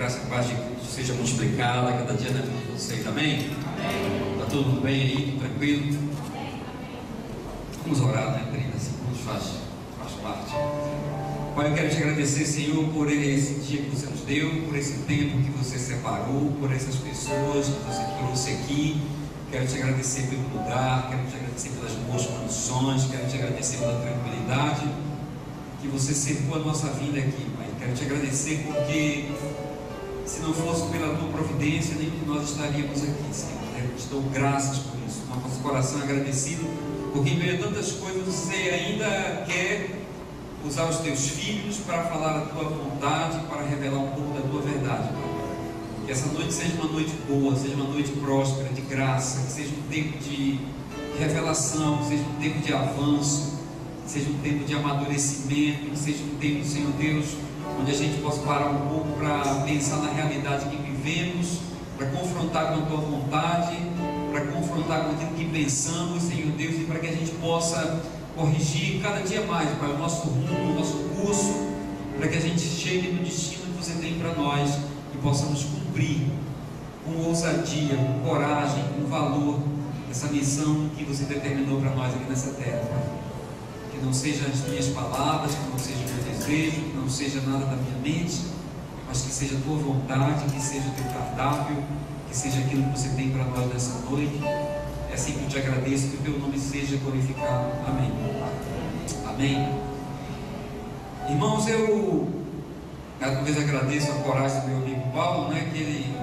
graça e paz de Cristo seja multiplicada cada dia na vida de vocês, amém? Está todo mundo bem aí, tudo tranquilo? Vamos orar, né? 30 segundos faz parte. Pai, eu quero te agradecer, Senhor, por esse dia que você nos deu, por esse tempo que você separou, por essas pessoas que você trouxe aqui. Quero te agradecer pelo lugar, quero te agradecer pelas boas condições, quero te agradecer pela tranquilidade que você cercou a nossa vida aqui, Pai. Quero te agradecer porque se não fosse pela tua providência, nem que nós estaríamos aqui, Senhor. Eu te dou graças por isso, nosso coração agradecido, porque em meio a tantas coisas você ainda quer usar os teus filhos para falar a tua vontade, para revelar um pouco da tua verdade, Pai. Que essa noite seja uma noite boa, seja uma noite próspera, de graça, que seja um tempo de revelação, que seja um tempo de avanço, que seja um tempo de amadurecimento, que seja um tempo, Senhor Deus, onde a gente possa parar um pouco para pensar na realidade que vivemos, para confrontar com a tua vontade, para confrontar com aquilo que pensamos, Senhor Deus, e para que a gente possa corrigir cada dia mais, Pai, o nosso rumo, o nosso curso, para que a gente chegue no destino que você tem para nós e possamos cumprir com ousadia, com coragem, com valor essa missão que você determinou para nós aqui nessa terra, Pai. Que não sejam as minhas palavras, que não seja o meu desejo, que não seja nada da minha mente, mas que seja a tua vontade, que seja o teu cardápio, que seja aquilo que você tem para nós nessa noite. É assim que eu te agradeço, que o teu nome seja glorificado. Amém. Amém. Irmãos, eu talvez agradeço a coragem do meu amigo Paulo, né? Que ele,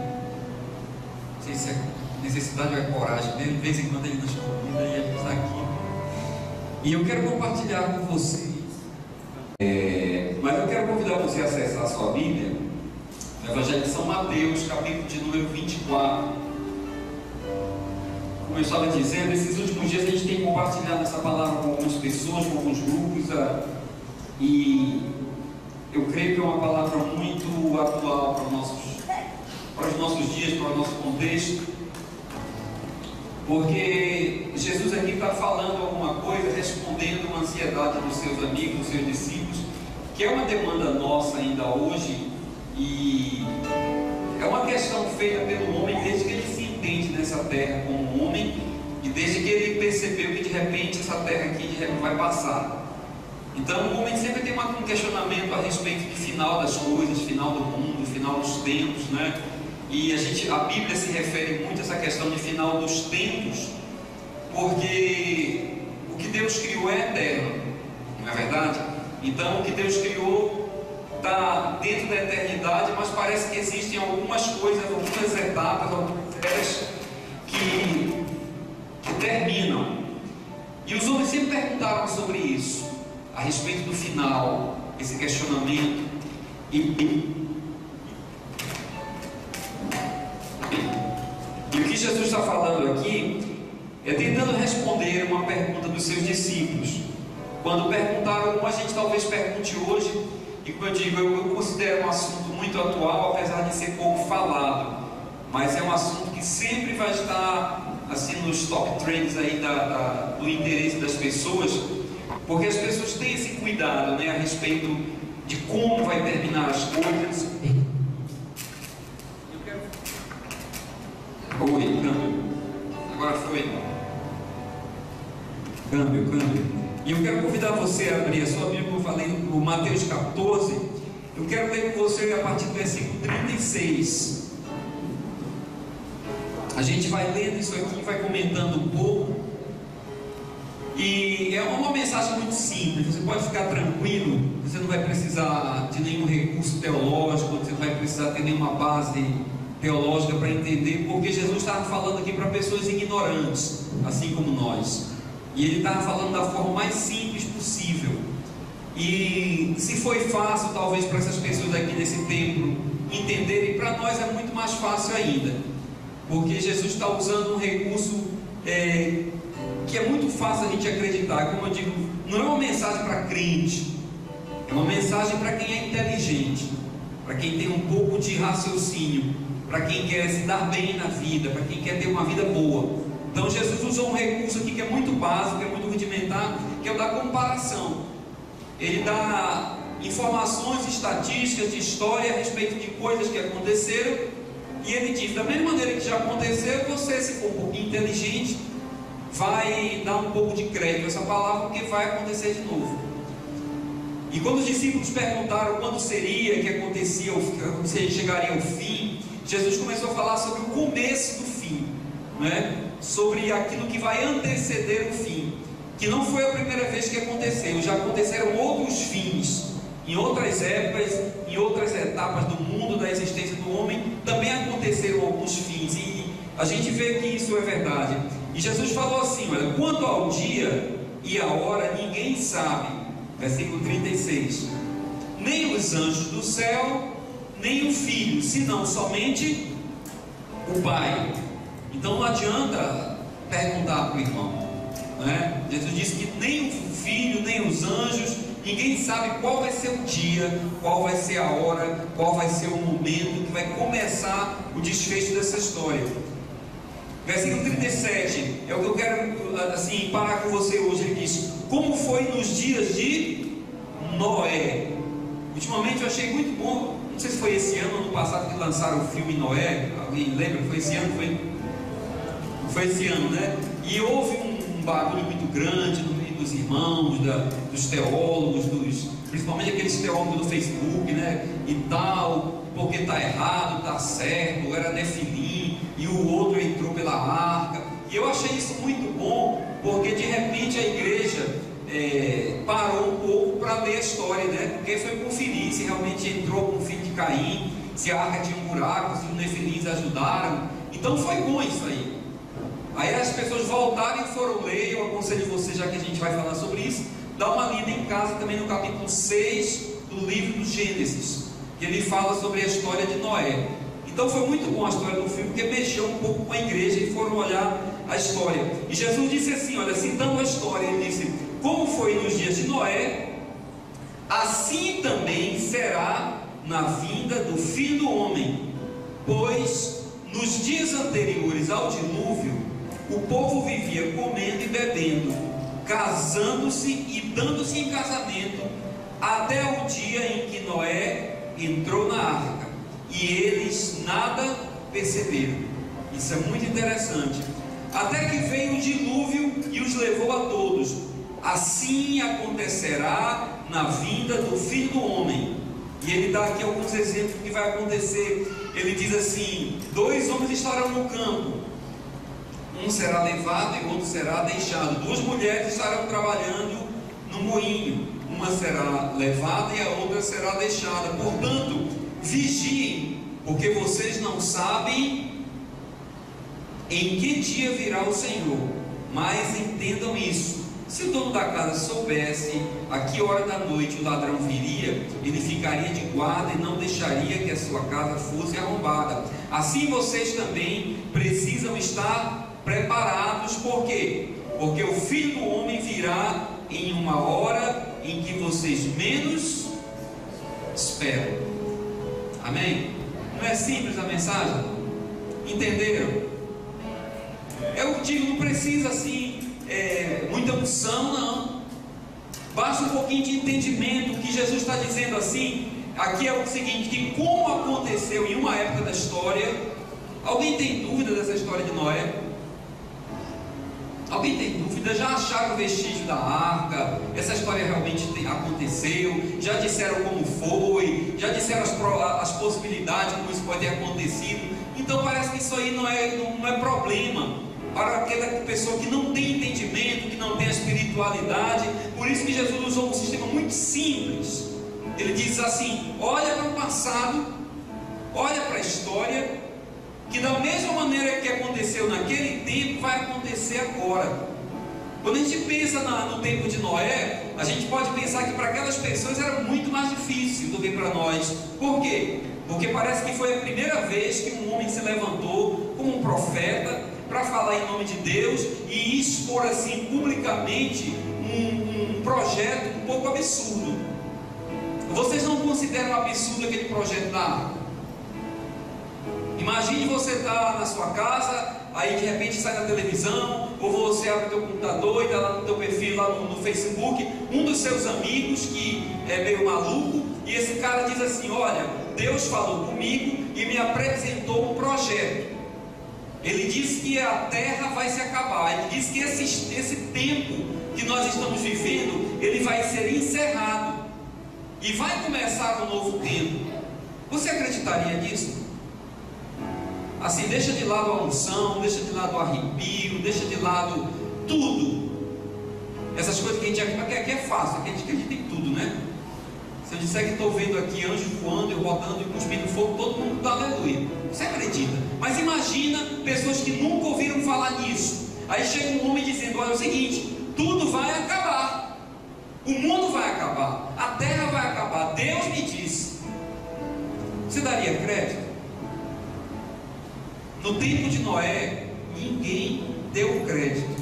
não sei se é necessidade ou é coragem dele, de vez em quando ele nos convida e ele está aqui. E eu quero compartilhar com vocês, mas eu quero convidar você a acessar a sua Bíblia, no Evangelho de São Mateus, capítulo de número 24. Como eu estava dizendo, esses últimos dias a gente tem compartilhado essa palavra com algumas pessoas, com alguns grupos, e eu creio que é uma palavra muito atual para os nossos dias, para o nosso contexto, porque Jesus aqui está falando alguma coisa, respondendo uma ansiedade dos seus amigos, dos seus discípulos, que é uma demanda nossa ainda hoje, e é uma questão feita pelo homem desde que ele se entende nessa terra como homem, e desde que ele percebeu que de repente essa terra aqui vai passar. Então o homem sempre tem um questionamento a respeito do final das coisas, final do mundo, final dos tempos, né? E a Bíblia se refere muito a essa questão de final dos tempos, porque o que Deus criou é eterno, não é verdade? Então o que Deus criou está dentro da eternidade, mas parece que existem algumas coisas, algumas etapas, algumas eras que terminam. E os homens sempre perguntaram sobre isso, a respeito do final, esse questionamento. E o que Jesus está falando aqui é tentando responder uma pergunta dos seus discípulos. Quando perguntaram, como a gente talvez pergunte hoje, e como eu digo, eu considero um assunto muito atual, apesar de ser pouco falado, mas é um assunto que sempre vai estar assim nos top trends aí do interesse das pessoas, porque as pessoas têm esse cuidado, né, a respeito de como vai terminar as coisas. Oi, câmbio. Agora foi. Câmbio. E eu quero convidar você a abrir a sua Bíblia, como eu falei, no Mateus 14. Eu quero ler com você a partir do versículo 36. A gente vai lendo isso aqui, vai comentando um pouco. E é uma mensagem muito simples. Você pode ficar tranquilo. Você não vai precisar de nenhum recurso teológico, você não vai precisar ter nenhuma base teológica para entender, porque Jesus estava falando aqui para pessoas ignorantes, assim como nós. E ele estava falando da forma mais simples possível. E se foi fácil talvez para essas pessoas aqui nesse templo entenderem, para nós é muito mais fácil ainda, porque Jesus está usando um recurso que é muito fácil a gente acreditar. Como eu digo, não é uma mensagem para crente, é uma mensagem para quem é inteligente, para quem tem um pouco de raciocínio, para quem quer se dar bem na vida, para quem quer ter uma vida boa. Então Jesus usou um recurso aqui que é muito básico, que é muito rudimentar, que é o da comparação. Ele dá informações, estatísticas de história a respeito de coisas que aconteceram. E ele diz: da mesma maneira que já aconteceu, você, se for um pouquinho inteligente, vai dar um pouco de crédito a essa palavra, porque vai acontecer de novo. E quando os discípulos perguntaram quando seria que acontecia, quando chegaria ao fim, Jesus começou a falar sobre o começo do fim, né? Sobre aquilo que vai anteceder o fim, que não foi a primeira vez que aconteceu, já aconteceram outros fins, em outras épocas, em outras etapas do mundo, da existência do homem, também aconteceram alguns fins, e a gente vê que isso é verdade. E Jesus falou assim: olha, quanto ao dia e a hora ninguém sabe, versículo 36, nem os anjos do céu, nem o Filho, senão somente o Pai. Então não adianta perguntar para o irmão, né? Jesus disse que nem o Filho, nem os anjos, ninguém sabe qual vai ser o dia, qual vai ser a hora, qual vai ser o momento que vai começar o desfecho dessa história. Versículo 37 é o que eu quero assim parar com você hoje. Ele diz: como foi nos dias de Noé. Ultimamente eu achei muito bom, não sei se foi esse ano ou ano passado que lançaram o filme Noé. Alguém lembra? Foi esse ano? Foi esse ano, né? E houve um barulho muito grande no meio dos irmãos, dos teólogos, principalmente aqueles teólogos do Facebook, né? E tal, porque está errado, está certo, era Nefilim, e o outro entrou pela arca. E eu achei isso muito bom, porque de repente a igreja parou um pouco para ler a história, né? Porque foi conferir se realmente entrou com o filho de Caim, se a arca tinha um buraco, se os nefilins ajudaram. Então foi bom isso aí. Aí as pessoas voltaram e foram ler. Eu aconselho você, já que a gente vai falar sobre isso, dá uma lida em casa também no capítulo 6 do livro do Gênesis, que ele fala sobre a história de Noé. Então foi muito bom a história do filme, porque mexeu um pouco com a igreja e foram olhar a história. E Jesus disse assim, olha, citando a história, ele disse: como foi nos dias de Noé, assim também será na vinda do Filho do Homem. Pois nos dias anteriores ao dilúvio, o povo vivia comendo e bebendo, casando-se e dando-se em casamento, até o dia em que Noé entrou na arca, e eles nada perceberam. Isso é muito interessante. Até que veio o dilúvio e os levou a todos. Assim acontecerá na vinda do Filho do Homem. E ele dá aqui alguns exemplos do que vai acontecer. Ele diz assim: 2 homens estarão no campo, um será levado e o outro será deixado. 2 mulheres estarão trabalhando no moinho, uma será levada e a outra será deixada. Portanto, vigiem, porque vocês não sabem em que dia virá o Senhor. Mas entendam isso: se o dono da casa soubesse a que hora da noite o ladrão viria, ele ficaria de guarda e não deixaria que a sua casa fosse arrombada. Assim vocês também precisam estar preparados. Por quê? Porque o Filho do Homem virá em uma hora em que vocês menos esperam. Amém? Não é simples a mensagem? Entenderam? Eu digo, não precisa assim muita unção, não. Basta um pouquinho de entendimento. O que Jesus está dizendo assim aqui é o seguinte: que como aconteceu em uma época da história. Alguém tem dúvida dessa história de Noé? Alguém tem dúvida? Já acharam o vestígio da arca? Essa história realmente aconteceu? Já disseram como foi? Já disseram as possibilidades, como isso pode ter acontecido? Então parece que isso aí não é problema para aquela pessoa que não tem entendimento, que não tem a espiritualidade. Por isso que Jesus usou um sistema muito simples. Ele diz assim: olha para o passado, olha para a história, que da mesma maneira que aconteceu naquele tempo, vai acontecer agora. Quando a gente pensa no tempo de Noé, a gente pode pensar que para aquelas pessoas era muito mais difícil do que para nós. Por quê? Porque parece que foi a primeira vez que um homem se levantou como um profeta para falar em nome de Deus e expor assim publicamente um projeto um pouco absurdo. Vocês não consideram absurdo aquele projeto da arca? Imagine você estar na sua casa, aí de repente sai na televisão, ou você abre teu computador e está lá no teu perfil, lá no Facebook, um dos seus amigos que é meio maluco, e esse cara diz assim: olha, Deus falou comigo e me apresentou um projeto. Ele disse que a terra vai se acabar, ele disse que esse tempo que nós estamos vivendo, ele vai ser encerrado, e vai começar um novo tempo. Você acreditaria nisso? Assim, deixa de lado a unção, deixa de lado o arrepio, deixa de lado tudo. Essas coisas que a gente aqui é fácil, aqui a gente acredita em tudo, né? Se eu disser que estou vendo aqui anjo voando e rodando e cuspindo fogo, todo mundo dá aleluia. Você acredita? Mas imagina pessoas que nunca ouviram falar nisso. Aí chega um homem dizendo: olha, é o seguinte, tudo vai acabar, o mundo vai acabar, a terra vai acabar, Deus me disse. Você daria crédito? No tempo de Noé, ninguém deu crédito.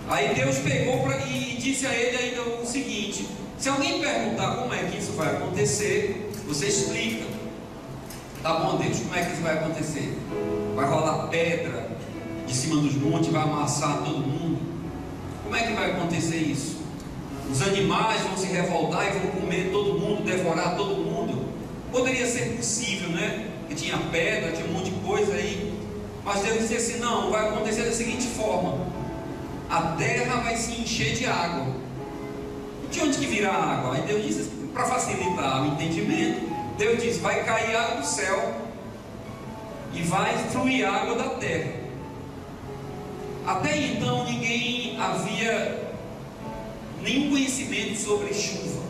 Aí Deus pegou e disse a ele ainda o seguinte: se alguém perguntar como é que isso vai acontecer, você explica. Tá bom, Deus, como é que isso vai acontecer? Vai rolar pedra de cima dos montes, vai amassar todo mundo? Como é que vai acontecer isso? Os animais vão se revoltar e vão comer todo mundo, devorar todo mundo? Poderia ser possível, né? Que tinha pedra, tinha um monte de coisa aí. Mas Deus disse assim: não, vai acontecer da seguinte forma: a terra vai se encher de água. De onde que virá a água? Aí Deus disse, para facilitar o entendimento, Deus disse: vai cair água do céu e vai fluir água da terra. Até então ninguém havia nenhum conhecimento sobre chuva.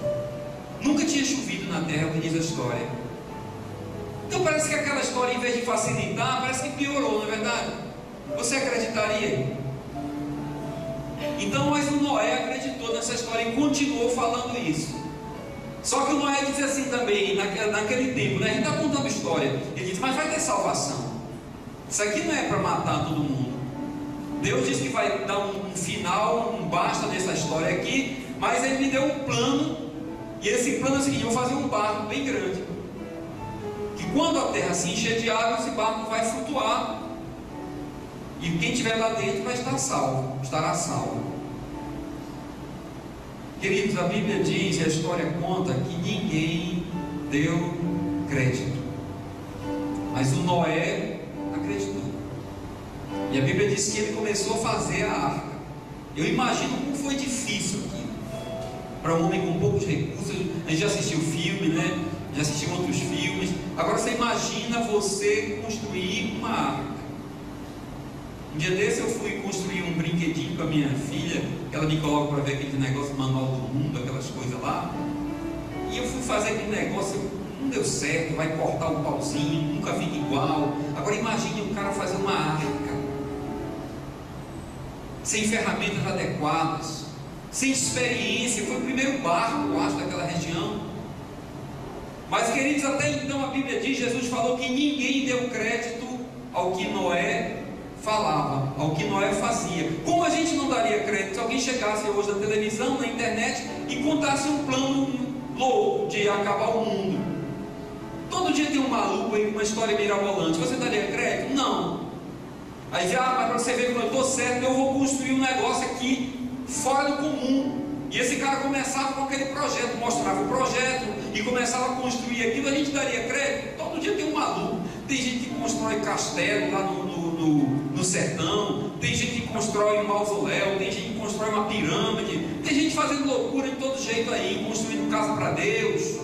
Nunca tinha chovido na terra, o que diz a história. Então parece que aquela história, em vez de facilitar, parece que piorou, não é verdade? Você acreditaria? Então, mas o Noé acreditou nessa história e continuou falando isso. Só que o Noé diz assim também, naquele tempo, né? A gente está contando história. Ele diz: mas vai ter salvação. Isso aqui não é para matar todo mundo. Deus disse que vai dar um final, um basta nessa história aqui. Mas ele me deu um plano. E esse plano é o seguinte: eu vou fazer um barco bem grande, que quando a terra se encher de água, esse barco vai flutuar, e quem estiver lá dentro vai estar salvo, estará salvo. Queridos, a Bíblia diz, e a história conta, que ninguém deu crédito, mas o Noé acreditou. E a Bíblia diz que ele começou a fazer a arca. Eu imagino como foi difícil aqui para um homem com poucos recursos. A gente já assistiu filme, né? Já assistiu outros filmes. Agora você imagina você construir uma arca. Um dia desse eu fui construir um brinquedinho com a minha filha, que ela me coloca para ver aquele negócio manual do mundo, aquelas coisas lá. E eu fui fazer aquele negócio, não deu certo, vai cortar um pauzinho, nunca fica igual. Agora imagine um cara fazer uma arca, sem ferramentas adequadas, sem experiência. Foi o primeiro barco, eu acho, daquela região. Mas, queridos, até então a Bíblia diz, Jesus falou que ninguém deu crédito ao que Noé falava, ao que Noé fazia. Como a gente não daria crédito se alguém chegasse hoje na televisão, na internet, e contasse um plano louco de acabar o mundo? Todo dia tem um maluco aí com uma história mirabolante. Você daria crédito? Não. Aí diz: mas para você ver que eu estou certo, eu vou construir um negócio aqui fora do comum. E esse cara começava com aquele projeto, mostrava o projeto e começava a construir aquilo. A gente daria crédito? Todo dia tem um maluco. Tem gente que constrói castelo lá no sertão, tem gente que constrói um mausoléu, tem gente que constrói uma pirâmide, tem gente fazendo loucura de todo jeito aí, construindo casa para Deus.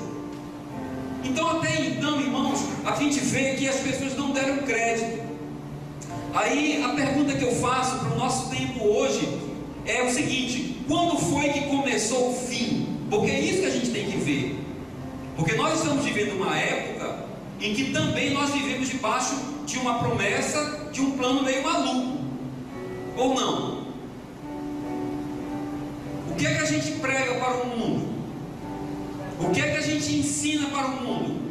Então, até então, irmãos, a gente vê que as pessoas não deram crédito. Aí a pergunta que eu faço para o nosso tempo hoje é o seguinte: quando foi que começou o fim? Porque é isso que a gente tem que ver. Porque nós estamos vivendo uma época em que também nós vivemos debaixo de uma promessa, de um plano meio maluco. Ou não? O que é que a gente prega para o mundo? O que é que a gente ensina para o mundo?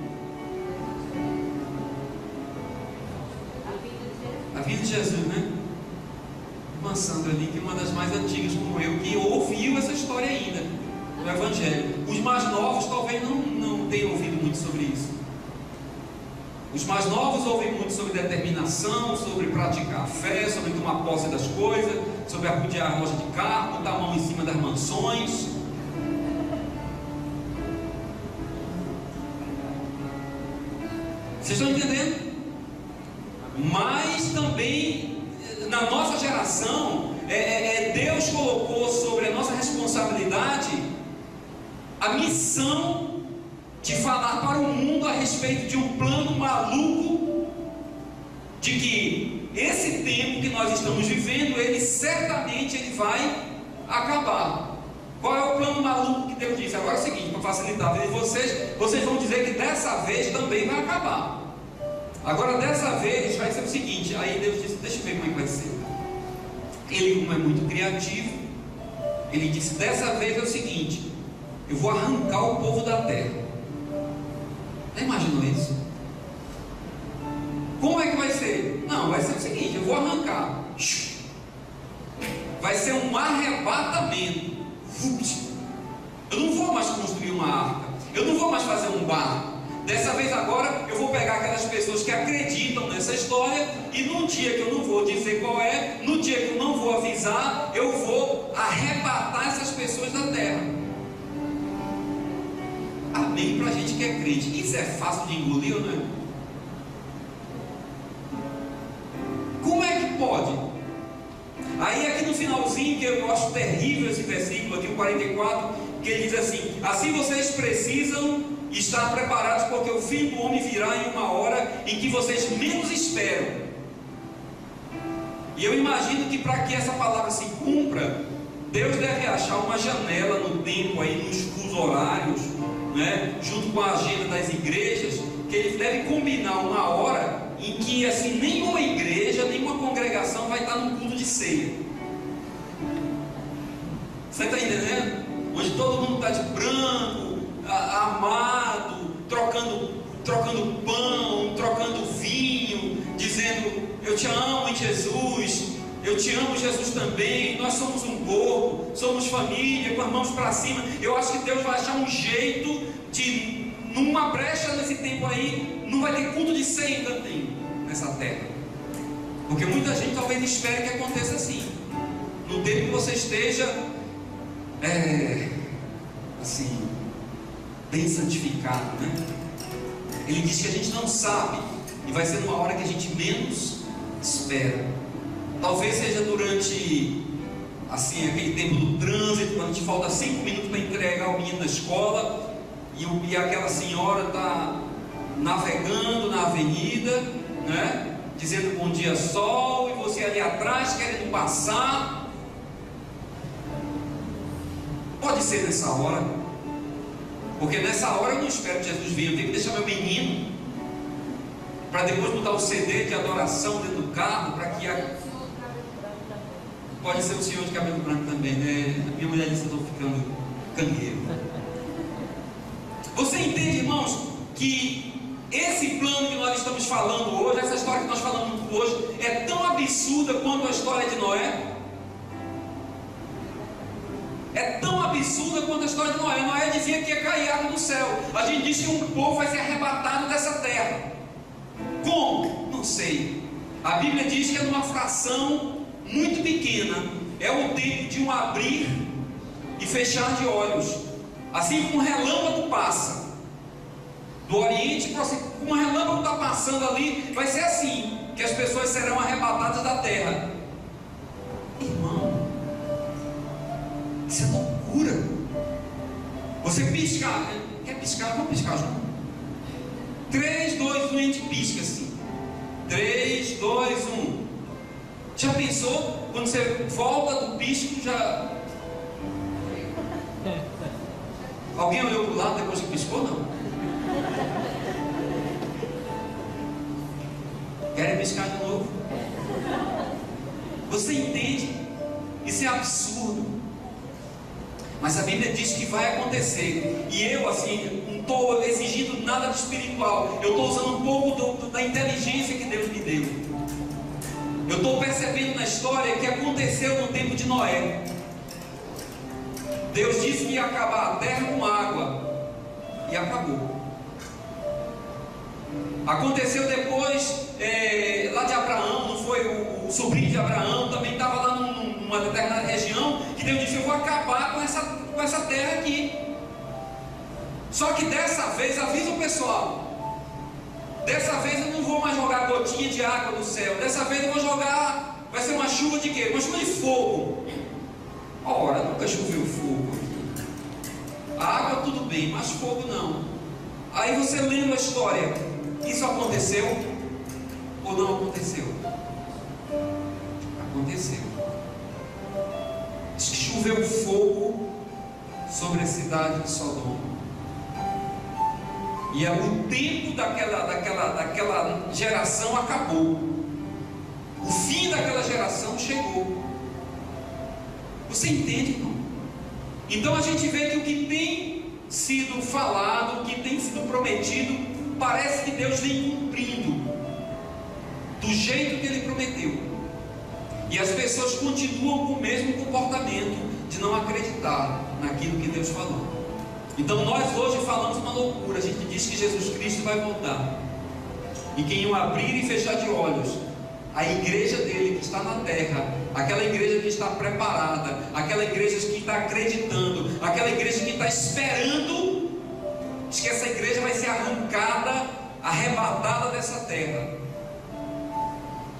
A vida de Jesus, né? Uma Sandra ali, que é uma das mais antigas como eu, que ouviu essa história ainda no Evangelho. Os mais novos talvez não tenham ouvido muito sobre isso. Os mais novos ouvem muito sobre determinação, sobre praticar a fé, sobre tomar posse das coisas, sobre arrodear a loja de carro, botar a mão em cima das mansões. Vocês estão entendendo? Mas também na nossa geração, Deus colocou sobre a nossa responsabilidade a missão de falar para o mundo a respeito de um plano maluco, de que esse tempo que nós estamos vivendo, ele certamente vai acabar. Qual é o plano maluco que Deus disse? Agora é o seguinte, para facilitar a vida de vocês vão dizer que dessa vez também vai acabar. Agora dessa vez vai ser o seguinte. Aí Deus disse, deixa eu ver como é que vai ser. Ele, como é muito criativo, ele disse, dessa vez é o seguinte: eu vou arrancar o povo da terra. Já imaginou isso? Como é que vai ser? Não, vai ser o seguinte: eu vou arrancar. Vai ser um arrebatamento. Eu não vou mais construir uma arca, eu não vou mais fazer um barco. Dessa vez agora eu vou pegar aquelas pessoas que acreditam nessa história, e no dia que eu não vou dizer qual é, no dia que eu não vou avisar, eu vou arrebatar essas pessoas da terra. Amém para a gente que é crente. Isso é fácil de engolir ou não é? Como é que pode? Aí aqui no finalzinho, que eu acho terrível esse versículo aqui, o 44, que ele diz assim: assim vocês precisam estar preparados, porque o filho do homem virá em uma hora em que vocês menos esperam. E eu imagino que para que essa palavra se cumpra, Deus deve achar uma janela no tempo aí, nos fusos horários, né, junto com a agenda das igrejas, que ele deve combinar uma hora em que assim nenhuma igreja, nenhuma congregação vai estar no culto de ceia. Você está entendendo? Onde todo mundo está de branco, amado, trocando pão, trocando vinho, dizendo: eu te amo em Jesus, eu te amo Jesus também, nós somos um corpo, somos família, com as mãos para cima. Eu acho que Deus vai achar um jeito de, numa brecha nesse tempo aí, não vai ter culto de ceia também nessa terra, porque muita gente talvez espere que aconteça assim, no tempo que você esteja assim, bem santificado, né? Ele diz que a gente não sabe, e vai ser numa hora que a gente menos espera. Talvez seja durante assim, aquele tempo do trânsito, quando te falta 5 minutos para entregar o menino na escola, e aquela senhora está navegando na avenida, né, dizendo bom dia sol, e você ali atrás querendo passar. Pode ser nessa hora, porque nessa hora eu não espero que Jesus venha, eu tenho que deixar meu menino para depois botar o CD de adoração dentro do carro, para que pode ser o senhor de cabelo branco também, né? A minha mulher disse que eu estou ficando cangueiro. Você entende, irmãos, que esse plano que nós estamos falando hoje, essa história que nós falamos hoje, é tão absurda quanto a história de Noé? É tão absurda quanto a história de Noé. Noé dizia que ia cair água do céu. A gente diz que um povo vai ser arrebatado dessa terra. Como? Não sei. A Bíblia diz que é numa fração muito pequena. É o tempo de um abrir e fechar de olhos. Assim como um relâmpago passa do Oriente para o Ocidente, como um relâmpago está passando ali, vai ser assim que as pessoas serão arrebatadas da terra. Irmão, isso é loucura. Você piscar, quer piscar? Vamos piscar junto. 3, 2, 1, a gente pisca assim. 3, 2, 1. Já pensou? Quando você volta do pisco, já... Alguém olhou para o lado depois que piscou? Não. Querem piscar de novo? Você entende? Isso é absurdo. Mas a Bíblia diz que vai acontecer. E eu, assim, não estou exigindo nada de espiritual. Eu estou usando um pouco da inteligência que Deus me deu. Eu estou percebendo na história que aconteceu no tempo de Noé. Deus disse que ia acabar a terra com água, e acabou. Aconteceu depois, lá de Abraão, não foi? O sobrinho de Abraão também estava lá numa determinada região, que Deus disse: eu vou acabar com essa terra aqui. Só que dessa vez, avisa o pessoal, dessa vez eu não vou mais jogar gotinha de água do céu, dessa vez eu vou jogar, vai ser uma chuva de quê? Uma chuva de fogo. Ora, nunca choveu fogo aqui. A água tudo bem, mas fogo não. Aí você lendo a história, isso aconteceu ou não aconteceu? Aconteceu. Choveu fogo sobre a cidade de Sodoma. E o tempo daquela geração acabou. O fim daquela geração chegou. Você entende, irmão? Então a gente vê que o que tem sido falado, o que tem sido prometido, parece que Deus vem cumprindo do jeito que Ele prometeu. E as pessoas continuam com o mesmo comportamento de não acreditar naquilo que Deus falou. Então nós hoje falamos uma loucura. A gente diz que Jesus Cristo vai voltar, e quem o abrir e fechar de olhos, a igreja dele que está na terra, aquela igreja que está preparada, aquela igreja que está acreditando, aquela igreja que está esperando, diz que essa igreja vai ser arrancada, arrebatada dessa terra.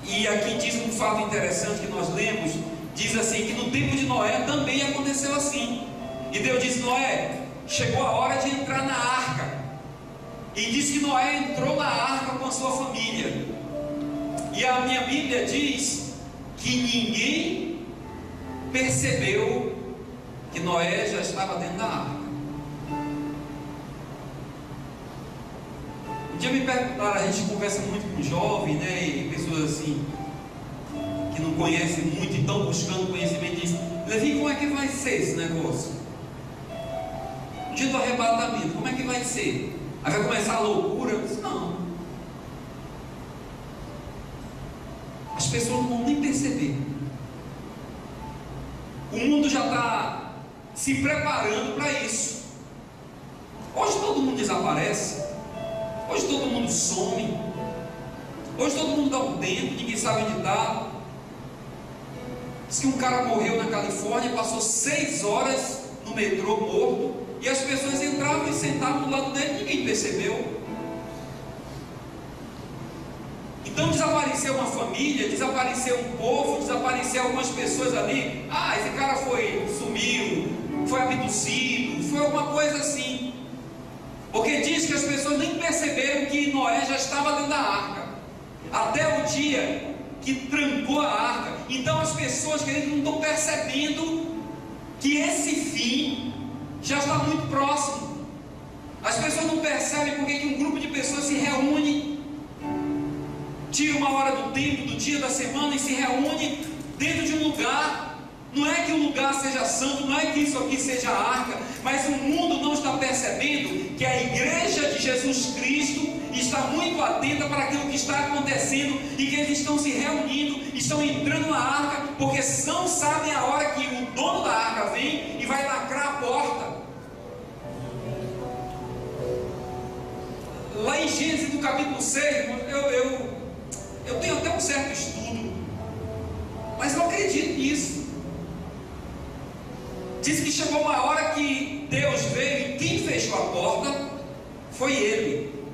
E aqui diz um fato interessante que nós lemos, diz assim, que no tempo de Noé também aconteceu assim. E Deus disse: Noé, chegou a hora de entrar na arca. E diz que Noé entrou na arca com a sua família. E a minha Bíblia diz que ninguém percebeu que Noé já estava dentro da arca. Um dia me perguntaram, a gente conversa muito com jovens, né, e pessoas assim, que não conhecem muito e estão buscando conhecimento, diz: Levi, como é que vai ser esse negócio? No dia do arrebatamento, como é que vai ser? Aí vai começar a loucura? Eu disse: não. As pessoas não vão nem perceber. O mundo já está se preparando para isso. Hoje todo mundo desaparece. Hoje todo mundo some. Hoje todo mundo dá um tempo, ninguém sabe onde está. Diz que um cara morreu na Califórnia, passou 6 horas no metrô morto, e as pessoas entravam e sentavam do lado dele, ninguém percebeu. Então desapareceu uma família, desapareceu um povo, desapareceu algumas pessoas ali. Ah, esse cara sumiu, foi abduzido, foi alguma coisa assim. Porque diz que as pessoas nem perceberam que Noé já estava dentro da arca, até o dia que trancou a arca. Então as pessoas, queridos, não estão percebendo que esse fim já está muito próximo. As pessoas não percebem porque que um grupo de pessoas se reúne, tira uma hora do tempo, do dia, da semana, e se reúne dentro de um lugar. Não é que o lugar seja santo, não é que isso aqui seja a arca, mas o mundo não está percebendo que a igreja de Jesus Cristo está muito atenta para aquilo que está acontecendo, e que eles estão se reunindo, estão entrando na arca, porque não sabem a hora que o dono da arca vem e vai lacrar a porta. Lá em Gênesis, no capítulo 6, eu tenho até um certo estudo, mas não acredito nisso. Diz que chegou uma hora que Deus veio, e quem fechou a porta foi Ele,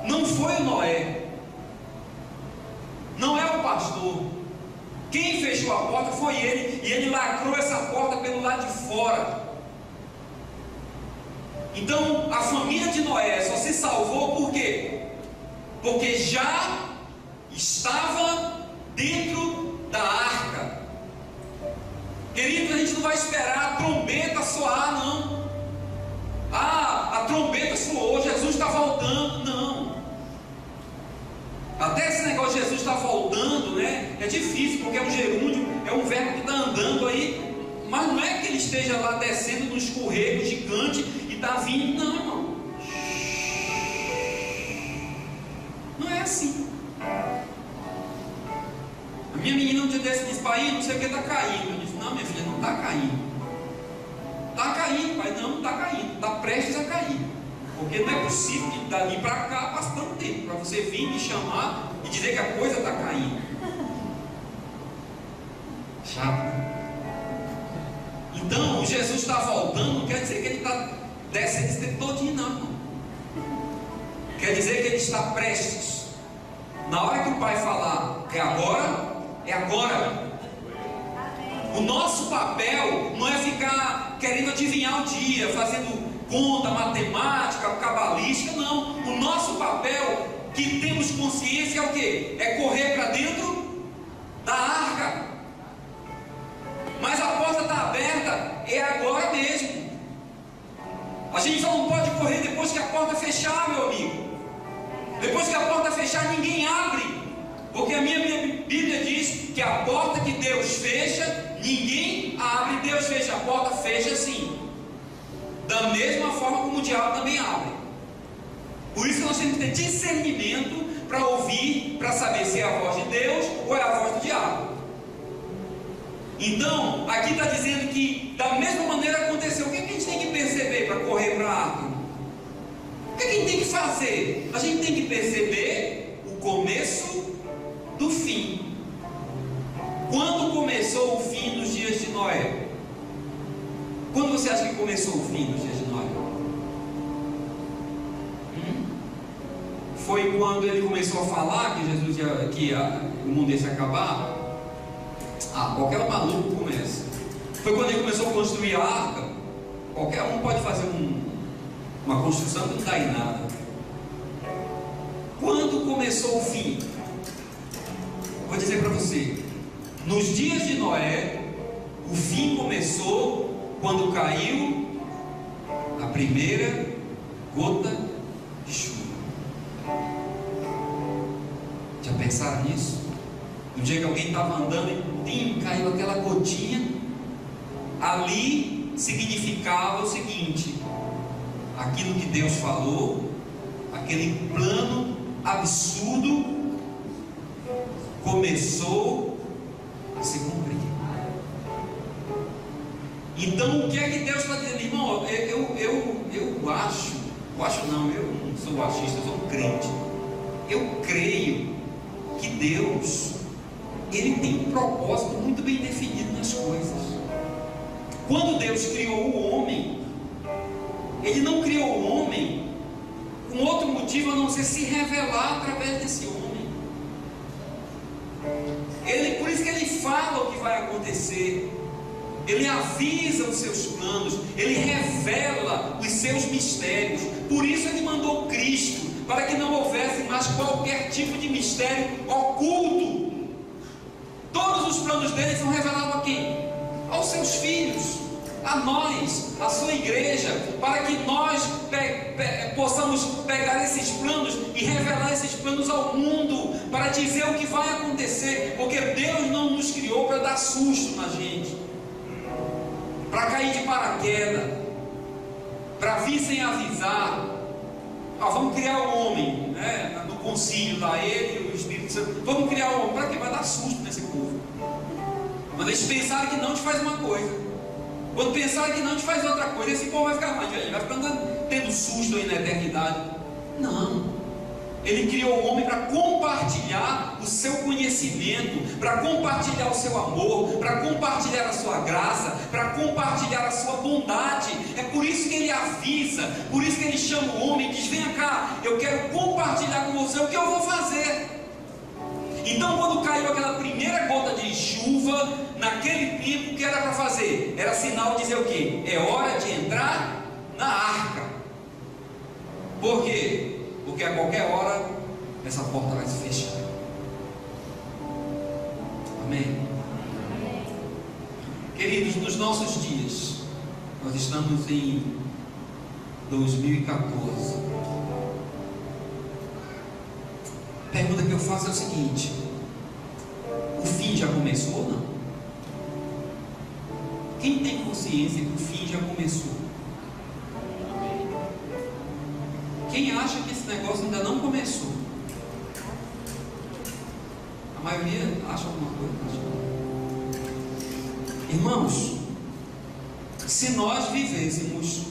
não foi o Noé, não é o pastor. Quem fechou a porta foi Ele, e Ele lacrou essa porta pelo lado de fora. Então a família de Noé só se salvou por quê? Porque já estava dentro da arca. Querido, a gente não vai esperar a trombeta soar, não. Ah, a trombeta soou, Jesus está voltando. Não. Até esse negócio de Jesus está voltando, né? É difícil, porque é um gerúndio, é um verbo que está andando aí. Mas não é que ele esteja lá descendo no escorrego gigante e está vindo, não, irmão. Não é assim. A minha menina um dia desse disse: pai, não sei o que está caindo. Eu disse: não, minha filha, não está caindo. Está caindo, pai, não está caindo, está prestes a cair. Porque não é possível que dali para cá passe tanto tempo para você vir me chamar e dizer que a coisa está caindo. Chato. Então, Jesus está voltando, não quer dizer que ele está descendo esse tempo todinho, não. Quer dizer que ele está prestes. Na hora que o Pai falar, é agora, é agora. O nosso papel não é ficar querendo adivinhar o dia, fazendo conta, matemática, cabalística, não. O nosso papel, que temos consciência, é o quê? É correr para dentro da arca. Mas a porta está aberta, é agora mesmo. A gente só não pode correr depois que a porta fechar, meu amigo. Depois que a porta fechar, ninguém abre. Porque a minha Bíblia diz que a porta que Deus fecha, ninguém abre. Deus fecha a porta, fecha sim. Da mesma forma como o diabo também abre. Por isso que nós temos que ter discernimento para ouvir, para saber se é a voz de Deus ou é a voz do diabo. Então, aqui está dizendo que da mesma maneira aconteceu. O que a gente tem que perceber para correr para a arca? O que a gente tem que fazer? A gente tem que perceber o começo do fim. Quando começou o fim nos dias de Noé? Quando você acha que começou o fim nos dias de Noé? Foi quando ele começou a falar que Jesus que o mundo ia se acabar? Qualquer maluco começa. Foi quando ele começou a construir a arca. Qualquer um pode fazer uma construção que não dá em nada. Quando começou o fim? Vou dizer para você. Nos dias de Noé, o fim começou quando caiu a primeira gota de chuva. Já pensaram nisso? No dia que alguém estava andando e caiu aquela gotinha, ali significava o seguinte: aquilo que Deus falou, aquele plano absurdo começou a se cumprir. Então o que é que Deus está dizendo, irmão? Eu acho não, eu não sou achista, eu sou um crente. Eu creio que Deus, Ele tem um propósito muito bem definido nas coisas. Quando Deus criou o homem, Ele não criou o homem com outro motivo a não ser se revelar através desse homem. Por isso que Ele fala o que vai acontecer. Ele avisa os seus planos, Ele revela os seus mistérios. Por isso Ele mandou Cristo, para que não houvesse mais qualquer tipo de mistério oculto. Todos os planos dele são revelados a quem? Aos seus filhos, a nós, a sua igreja, para que nós possamos pegar esses planos e revelar esses planos ao mundo, para dizer o que vai acontecer, porque Deus não nos criou para dar susto na gente, para cair de paraquedas, para vir sem avisar. Vamos criar um homem, né? No concílio lá, ele e o Espírito Santo, vamos criar um homem, para que vai dar susto nesse povo. Quando eles pensarem que não, te faz uma coisa, quando pensarem que não, te faz outra coisa, esse povo vai ficar mais, vai ficar tendo susto aí na eternidade. Não. Ele criou o homem para compartilhar o seu conhecimento, para compartilhar o seu amor, para compartilhar a sua graça, para compartilhar a sua bondade. É por isso que ele avisa, por isso que ele chama o homem e diz: venha cá, eu quero compartilhar com você o que eu vou fazer. Então, quando caiu aquela primeira gota de chuva, naquele tempo, o que era para fazer? Era sinal de dizer o quê? É hora de entrar na arca. Por quê? Porque a qualquer hora essa porta vai se fechar. Amém? Queridos, nos nossos dias, nós estamos em 2014. A pergunta que eu faço é o seguinte: o fim já começou ou não? Quem tem consciência que o fim já começou? Quem acha que esse negócio ainda não começou? A maioria acha alguma coisa? Irmãos, se nós vivêssemos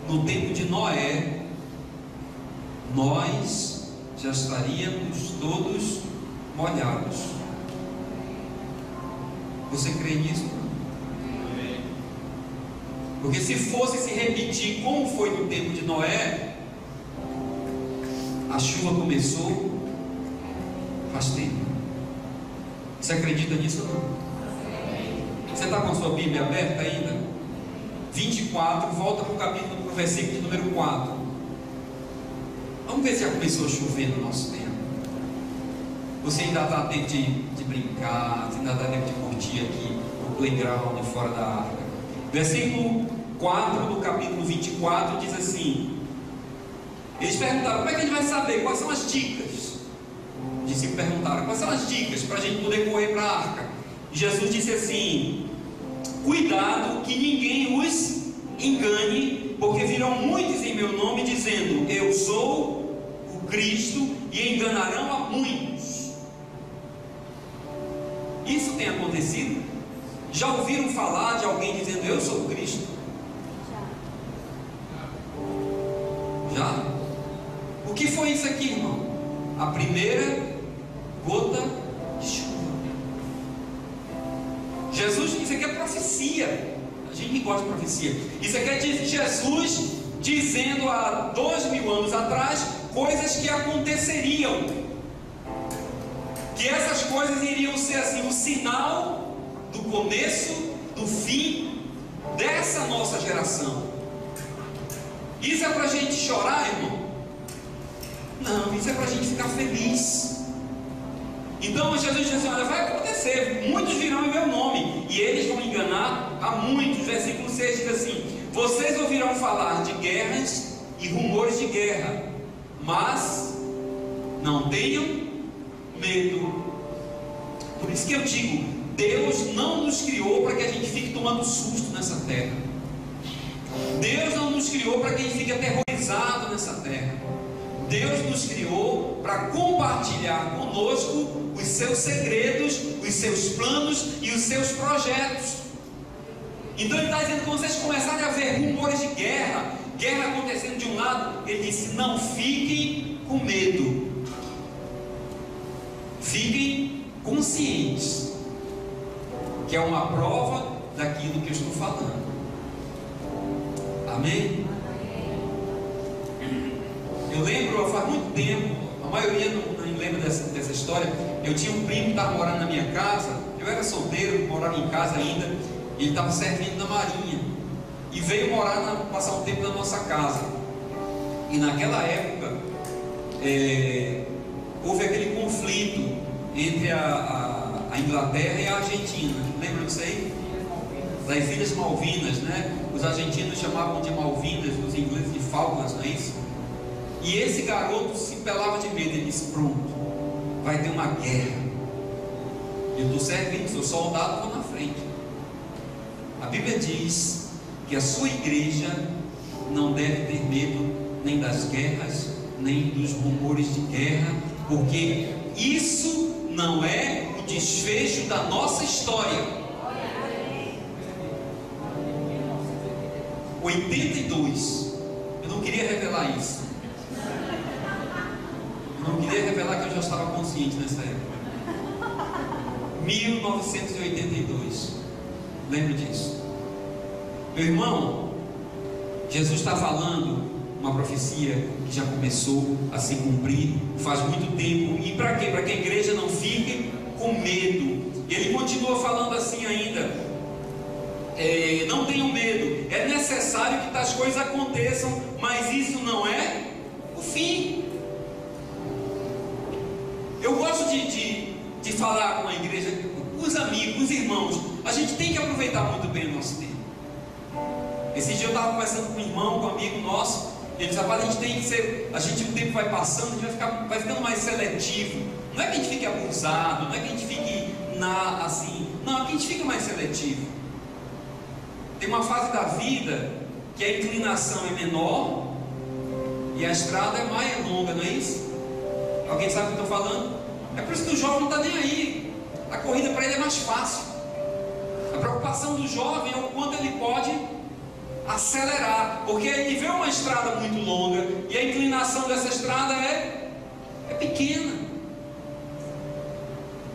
no tempo de Noé, nós já estaríamos todos molhados. Você crê nisso? Porque se fosse se repetir como foi no tempo de Noé, a chuva começou faz tempo. Você acredita nisso ou não? Você está com a sua Bíblia aberta ainda? 24, volta para o capítulo, para o versículo de número 4. Vamos ver se já começou a chover no nosso tempo. Você ainda está a tempo de brincar, você ainda está a tempo de curtir aqui o playground fora da arca. Versículo 4 do capítulo 24 diz assim: eles perguntaram, como é que a gente vai saber? Quais são as dicas? Os discípulos perguntaram, quais são as dicas para a gente poder correr para a arca? E Jesus disse assim: cuidado que ninguém os engane, porque virão muitos em meu nome dizendo, eu sou o Cristo, e enganarão a muitos. Isso tem acontecido? Já ouviram falar de alguém dizendo, eu sou o Cristo? Já? O que foi isso aqui, irmão? A primeira gota de chuva. Jesus, isso aqui é profecia. A gente que gosta de profecia. Isso aqui é de Jesus dizendo há 2000 anos atrás coisas que aconteceriam. Que essas coisas iriam ser assim, o sinal do começo, do fim dessa nossa geração. Isso é para a gente chorar, irmão? Não, isso é para a gente ficar feliz. Então Jesus diz assim, olha, vai acontecer, muitos virão em meu nome, e eles vão enganar a muitos. Versículo 6 diz assim, vocês ouvirão falar de guerras e rumores de guerra, mas não tenham medo. Por isso que eu digo, Deus não nos criou para que a gente fique tomando susto nessa terra. Deus não nos criou para que a gente fique aterrorizado nessa terra. Deus nos criou para compartilhar conosco os seus segredos, os seus planos e os seus projetos. Então ele está dizendo que quando vocês começarem a ver rumores de guerra, guerra acontecendo de um lado, ele disse, não fiquem com medo. Fiquem conscientes que é uma prova daquilo que eu estou falando. Amém? Eu lembro, faz muito tempo, a maioria não lembra dessa história. Eu tinha um primo que estava morando na minha casa. Eu era solteiro, morava em casa ainda. E ele estava servindo na marinha e veio passar um tempo na nossa casa. E naquela época houve aquele conflito entre a Inglaterra e a Argentina. Lembra disso aí? Das Ilhas Malvinas, né? Os argentinos chamavam de Malvinas, os ingleses de Falklands, não é isso? E esse garoto se pelava de medo. Ele disse, pronto, vai ter uma guerra. Eu estou servindo, sou soldado, estou na frente. A Bíblia diz que a sua igreja não deve ter medo nem das guerras, nem dos rumores de guerra, porque isso não é o desfecho da nossa história. 82, eu não queria revelar isso. Eu não queria revelar que eu já estava consciente nessa época. 1982, lembro disso. Meu irmão, Jesus está falando uma profecia que já começou a se cumprir faz muito tempo. E para quê? Para que a igreja não fique com medo. Ele continua falando assim ainda, não tenham medo, é necessário que tais coisas aconteçam, mas isso não é o fim. Eu gosto de falar com a igreja, com os amigos, com os irmãos. A gente tem que aproveitar muito bem o nosso tempo. Esse dia eu estava conversando com um irmão, com um amigo nosso. Ele disse, rapaz, a gente tem que ser, o tempo vai passando, a gente vai ficando mais seletivo. Não é que a gente fique abusado, não é que a gente fique assim, não, é que a gente fica mais seletivo. Tem uma fase da vida que a inclinação é menor e a estrada é mais longa, não é isso? Alguém sabe o que eu estou falando? É por isso que o jovem não está nem aí. A corrida para ele é mais fácil. A preocupação do jovem é o quanto ele pode acelerar, porque ele vê uma estrada muito longa e a inclinação dessa estrada é pequena.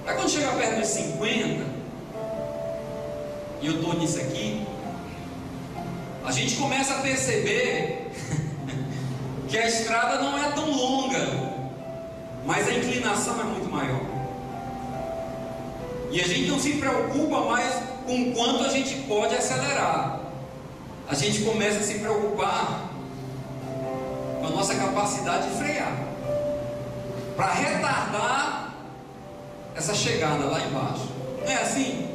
Aí quando chega perto dos 50, e eu estou nisso aqui, a gente começa a perceber que a estrada não é tão longa, mas a inclinação é muito maior. E a gente não se preocupa mais com quanto a gente pode acelerar. A gente começa a se preocupar com a nossa capacidade de frear, para retardar essa chegada lá embaixo. Não é assim?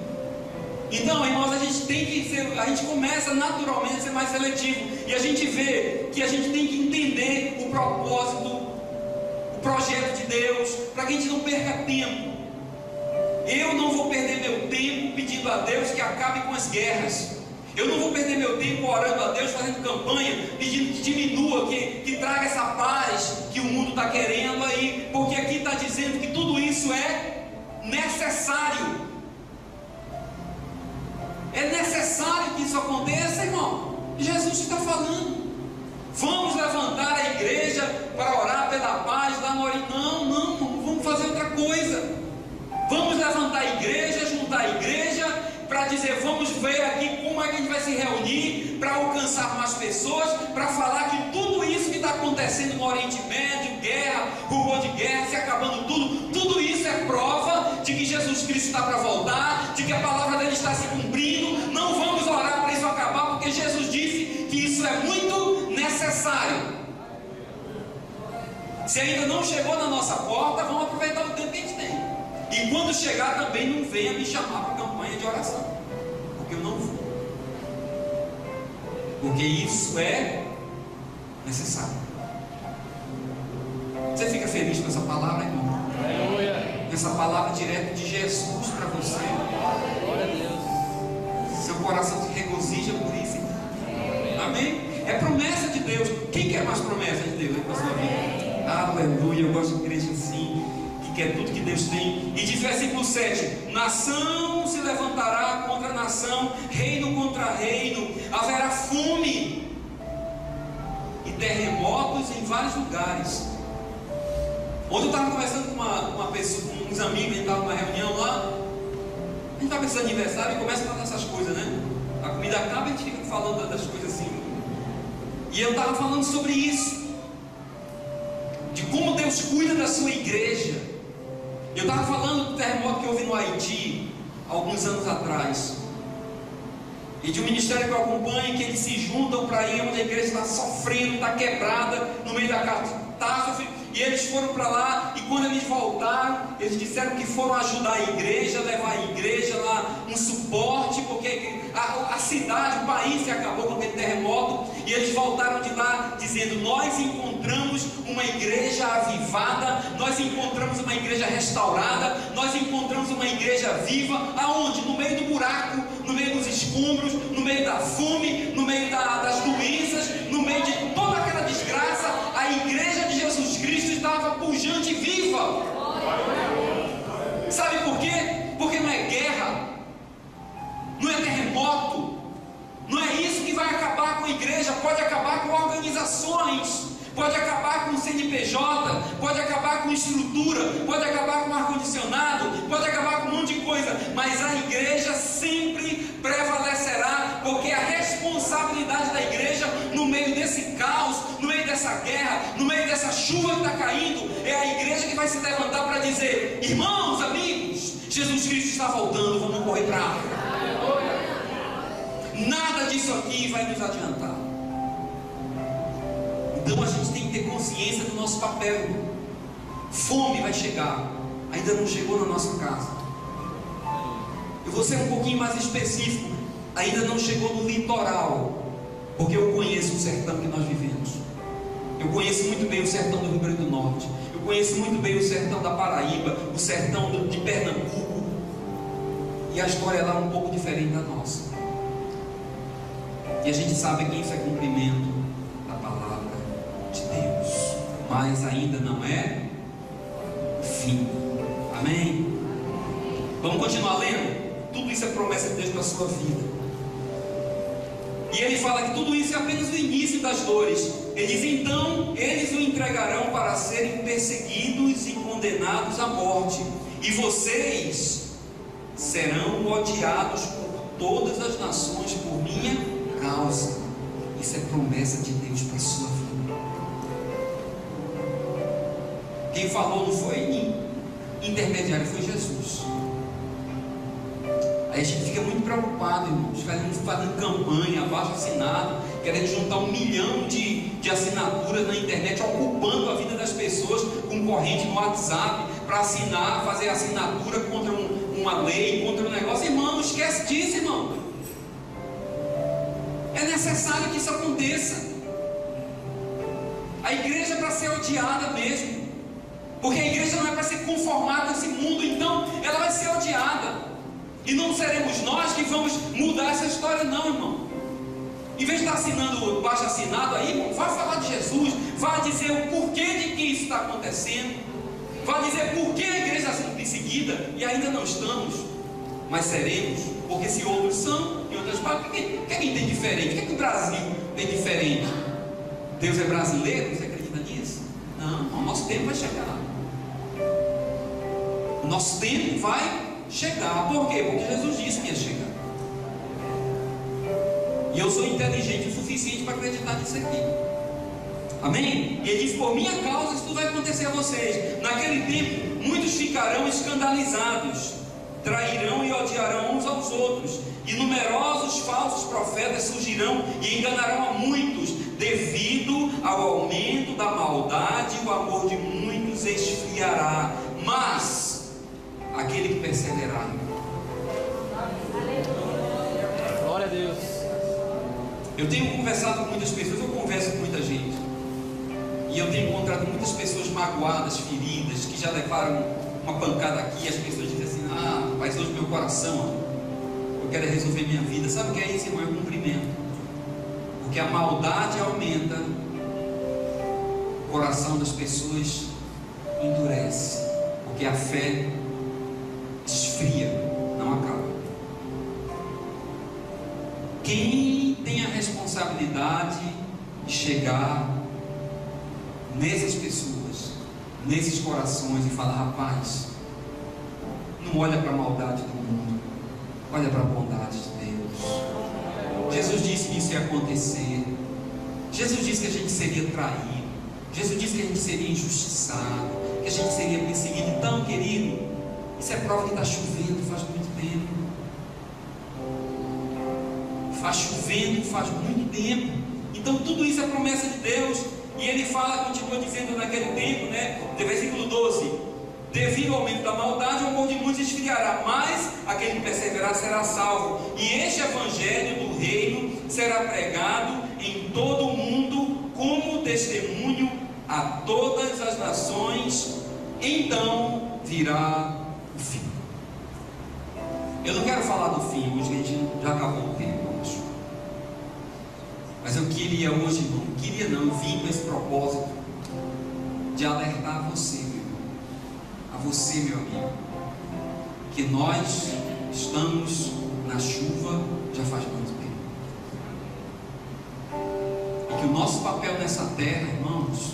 Então, irmãos, a gente começa naturalmente a ser mais seletivo. E a gente vê que a gente tem que entender o propósito, o projeto de Deus, para que a gente não perca tempo. Eu não vou perder meu tempo pedindo a Deus que acabe com as guerras. Eu não vou perder meu tempo orando a Deus, fazendo campanha, pedindo que diminua, que traga essa paz que o mundo está querendo aí. Porque aqui está dizendo que tudo isso é necessário. É necessário que isso aconteça, irmão. Jesus está falando. Vamos levantar a igreja para orar pela paz lá no Oriente. Não, vamos fazer outra coisa. Vamos levantar a igreja, juntar a igreja, para dizer, vamos ver aqui como é que a gente vai se reunir para alcançar mais pessoas, para falar que tudo isso que está acontecendo no Oriente Médio, guerra, rumor de guerra, se acabando tudo isso é prova de que Jesus Cristo está para voltar, de que a palavra dele está se cumprindo. Não vamos orar para isso acabar, porque Jesus disse que isso é muito necessário. Se ainda não chegou na nossa porta, vamos aproveitar o tempo que a gente tem. E quando chegar também não venha me chamar para campanha de oração, porque eu não vou, porque isso é necessário. Você fica feliz com essa palavra, irmão? Aleluia. Essa palavra direto de Jesus para você. Glória a Deus. Seu coração se regozija por isso. Amém? É promessa de Deus. Quem quer mais promessa de Deus para a sua vida? Aleluia. Eu gosto de igreja assim, que é tudo que Deus tem. E de versículo 7: nação se levantará contra nação, reino contra reino, haverá fome e terremotos em vários lugares. Ontem eu estava conversando com uma pessoa, com uns amigos, a gente estava numa reunião lá, a gente estava nesse aniversário e começa a falar essas coisas, né? A comida acaba e a gente fica falando das coisas assim. E eu estava falando sobre isso, de como Deus cuida da sua igreja. Eu estava falando do terremoto que houve no Haiti, alguns anos atrás, e de um ministério que eu acompanho, que eles se juntam para ir onde a igreja está sofrendo, está quebrada, no meio da catástrofe, e eles foram para lá, e quando eles voltaram, eles disseram que foram ajudar a igreja, levar a igreja lá, um suporte, porque a cidade, o país se acabou com aquele terremoto, e eles voltaram de lá dizendo: nós encontramos uma igreja avivada, nós encontramos uma igreja restaurada, nós encontramos uma igreja viva. Aonde? No meio do buraco, no meio dos escombros, no meio da fome, no meio das doenças, no meio de toda aquela desgraça. A igreja de Jesus Cristo estava pujante e viva. Sabe por quê? Porque não é guerra, não é terremoto, não é isso que vai acabar com a igreja. Pode acabar com organizações, pode acabar com o CNPJ, pode acabar com estrutura, pode acabar com ar-condicionado, pode acabar com um monte de coisa, mas a igreja sempre prevalecerá, porque a responsabilidade da igreja no meio desse caos, no meio dessa guerra, no meio dessa chuva que está caindo, é a igreja que vai se levantar para dizer: irmãos, amigos, Jesus Cristo está voltando, vamos correr para a África. Nada disso aqui vai nos adiantar. Então a gente tem que ter consciência do nosso papel. Fome vai chegar, ainda não chegou na nossa casa. Eu vou ser um pouquinho mais específico: ainda não chegou no litoral, porque eu conheço o sertão que nós vivemos. Eu conheço muito bem o sertão do Rio Grande do Norte, eu conheço muito bem o sertão da Paraíba, o sertão de Pernambuco, e a história lá é um pouco diferente da nossa. E a gente sabe que isso é cumprimento da palavra de Deus, mas ainda não é o fim. Amém? Vamos continuar lendo? Tudo isso é promessa de Deus para a sua vida. E E ele fala que tudo isso é apenas o início das dores. Ele diz: então eles o entregarão para serem perseguidos e condenados à morte, e vocês serão odiados por todas as nações por minha causa. Isso é promessa de Deus para a sua vida. Quem falou não foi intermediário, foi Jesus. Aí a gente fica muito preocupado, irmãos, fazendo campanha, abaixo assinado, querendo juntar 1 milhão de assinaturas na internet, ocupando a vida das pessoas com corrente no WhatsApp, para assinar, fazer assinatura contra uma lei, contra um negócio. Irmão, esquece disso, irmão. É necessário que isso aconteça. A igreja é para ser odiada mesmo, porque a igreja não é para ser conformada nesse mundo, então ela vai ser odiada. E não seremos nós que vamos mudar essa história, não, irmão. Em vez de estar assinando baixo assinado aí, irmão, vai falar de Jesus, vai dizer o porquê de que isso está acontecendo, vai dizer por que a igreja está sendo perseguida, e ainda não estamos, mas seremos, porque se outros são, em outras partes, o que é que tem diferente? O que é que o Brasil tem diferente? Deus é brasileiro? Você acredita nisso? Não, o nosso tempo vai chegar. O nosso tempo vai chegar. Por quê? Porque Jesus disse que ia chegar. E eu sou inteligente o suficiente para acreditar nisso aqui. Amém? E ele diz: por minha causa isso tudo vai acontecer a vocês. Naquele tempo muitos ficarão escandalizados, trairão e odiarão uns aos outros, e numerosos falsos profetas surgirão e enganarão a muitos. Devido ao aumento da maldade, o amor de muitos esfriará, mas aquele que perseverar. Glória a Deus. Eu tenho conversado com muitas pessoas, eu converso com muita gente, e eu tenho encontrado muitas pessoas magoadas, feridas, que já levaram uma pancada aqui. As pessoas dizem assim: ah, mas hoje meu coração, eu quero resolver minha vida. Sabe o que é isso, irmão? É cumprimento. Porque a maldade aumenta, o coração das pessoas endurece, porque a fé esfria, não acaba. Quem tem a responsabilidade de chegar nessas pessoas, nesses corações, e falar: rapaz, não olha para a maldade do mundo, olha para a bondade de Deus. Jesus disse que isso ia acontecer. Jesus disse que a gente seria traído. Jesus disse que a gente seria injustiçado, que a gente seria perseguido. Então, querido, isso é prova que está chovendo faz muito tempo. Está chovendo faz muito tempo. Então tudo isso é promessa de Deus. E ele fala, continua dizendo naquele tempo, né? No versículo 12: devido ao aumento da maldade, o amor de muitos esfriará, mas aquele que perseverar será salvo. E este evangelho do reino será pregado em todo o mundo como testemunho a todas as nações. Então virá o fim. Eu não quero falar do fim hoje, a gente já acabou o tempo, eu acho. Mas eu queria hoje, irmão, eu vim com esse propósito de alertar você, meu irmão, a você, meu amigo, que nós estamos na chuva já faz muito tempo, e que o nosso papel nessa terra, irmãos,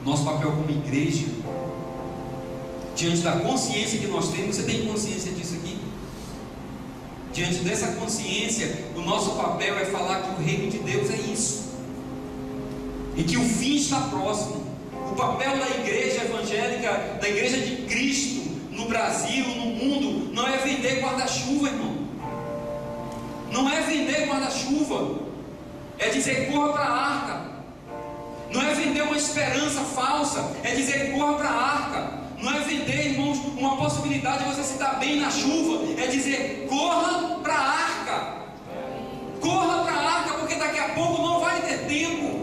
nosso papel como igreja, diante da consciência que nós temos, você tem consciência disso aqui? Diante dessa consciência, o nosso papel é falar que o reino de Deus é isso, e que o fim está próximo. O papel da igreja evangélica, da igreja de Cristo, no Brasil, no mundo, não é vender guarda-chuva, irmão. Não é vender guarda-chuva, é dizer: corra para a arca. Não é vender uma esperança falsa, é dizer: corra para a arca. Não é vender, irmãos, uma possibilidade de você se dar bem na chuva, é dizer: corra para a arca. Corra para a arca, porque daqui a pouco não vai ter tempo.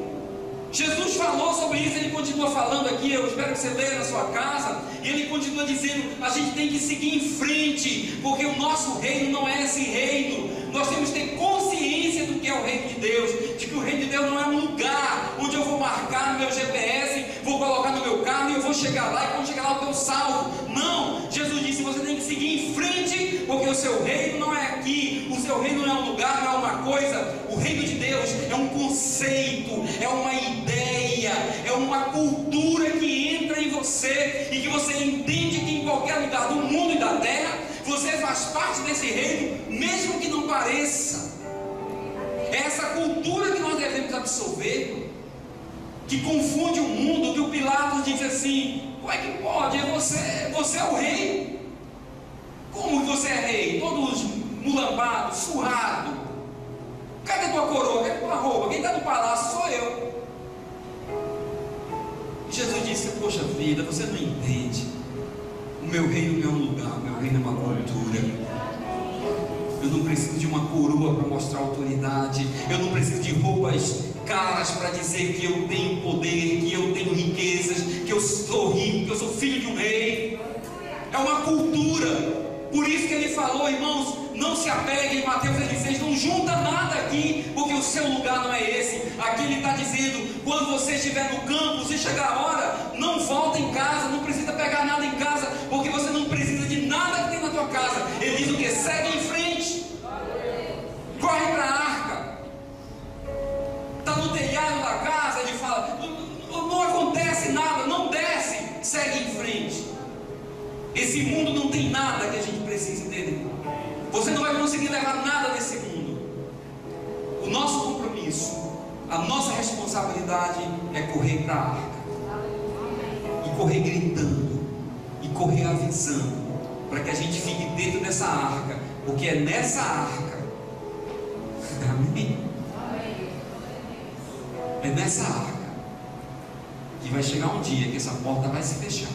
Jesus falou sobre isso, ele continua falando aqui, eu espero que você leia na sua casa, e ele continua dizendo: a gente tem que seguir em frente, porque o nosso reino não é esse reino. Nós temos que ter consciência do que é o reino de Deus, de que o reino de Deus não é um lugar onde eu vou marcar no meu GPS, vou colocar no meu carro e eu vou chegar lá, e quando chegar lá eu estou salvo. Não, Jesus disse: você tem que seguir em frente, porque o seu reino não é aqui. O seu reino não é um lugar, não é uma coisa. O reino de Deus é um conceito, é uma ideia, é uma cultura que entra em você e que você entende que em qualquer lugar do mundo e da terra você faz parte desse reino, mesmo que não pareça. É essa cultura que nós devemos absorver, que confunde o mundo, que o Pilatos diz assim: como é que pode? Você é o rei. Como que você é rei? Todos mulambados, surrado. Cadê tua coroa? Cadê tua roupa? Quem está no palácio sou eu. E Jesus disse: poxa vida, você não entende. O meu reino não é um lugar, o meu reino é uma cultura. Eu não preciso de uma coroa para mostrar autoridade. Eu não preciso de roupas caras para dizer que eu tenho poder, que eu tenho riquezas, que eu sou rico, que eu sou filho de um rei. É uma cultura. Por isso que ele falou, irmãos, não se apeguem. Em Mateus 16, não junta nada aqui, porque o seu lugar não é esse. Aqui ele está dizendo: quando você estiver no campo, se chegar a hora, não volta em casa, não precisa pegar nada em casa, porque você não precisa de nada que tem na tua casa. Ele diz o que? Segue em frente, corre para a arca. Está no telhado da casa, ele fala: não acontece nada, não desce, segue em frente. Esse mundo não tem nada que a gente precise dele. Você não vai conseguir levar nada desse mundo. O nosso compromisso, a nossa responsabilidade é correr para a arca, e correr gritando, e correr avisando, para que a gente fique dentro dessa arca, porque é nessa arca, amém? É nessa arca que vai chegar um dia que essa porta vai se fechar.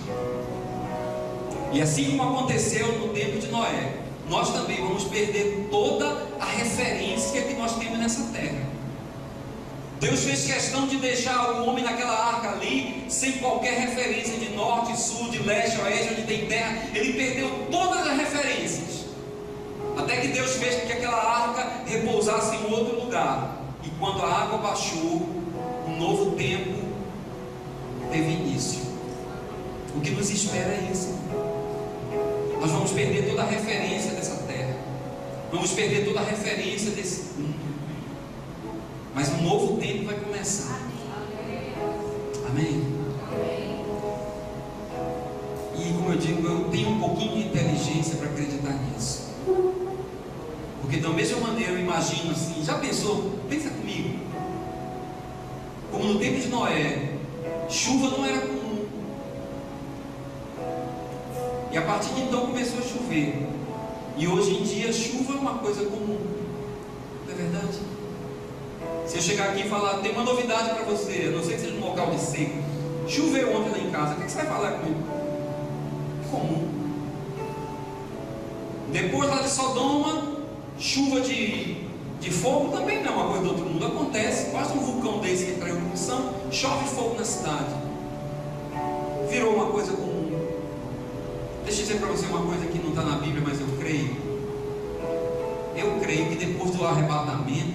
E assim como aconteceu no tempo de Noé, nós também vamos perder toda a referência que nós temos nessa terra. Deus fez questão de deixar o homem naquela arca ali, sem qualquer referência de norte, sul, de leste, oeste, onde tem terra. Ele perdeu todas as referências, até que Deus fez com que aquela arca repousasse em outro lugar. E quando a água baixou, um novo tempo teve início. O que nos espera é isso. Nós vamos perder toda a referência dessa terra, vamos perder toda a referência desse mundo, mas um novo tempo vai começar. Amém? E como eu digo, eu tenho um pouquinho de inteligência para acreditar nisso, porque da mesma maneira eu imagino assim, já pensou? Pensa comigo, como no tempo de Noé, chuva não era comum. E a partir de então começou a chover. E hoje em dia chuva é uma coisa comum. Não é verdade? Se eu chegar aqui e falar: tem uma novidade para você, a não ser que seja num local de seco, choveu ontem lá em casa, o que você vai falar comigo? Comum. Depois lá de Sodoma, chuva de fogo também não é uma coisa do outro mundo. Acontece, basta um vulcão desse que entra em erupção, chove fogo na cidade. Virou uma coisa comum. Deixa eu dizer para você uma coisa que não está na Bíblia, mas eu creio. Eu creio que depois do arrebatamento,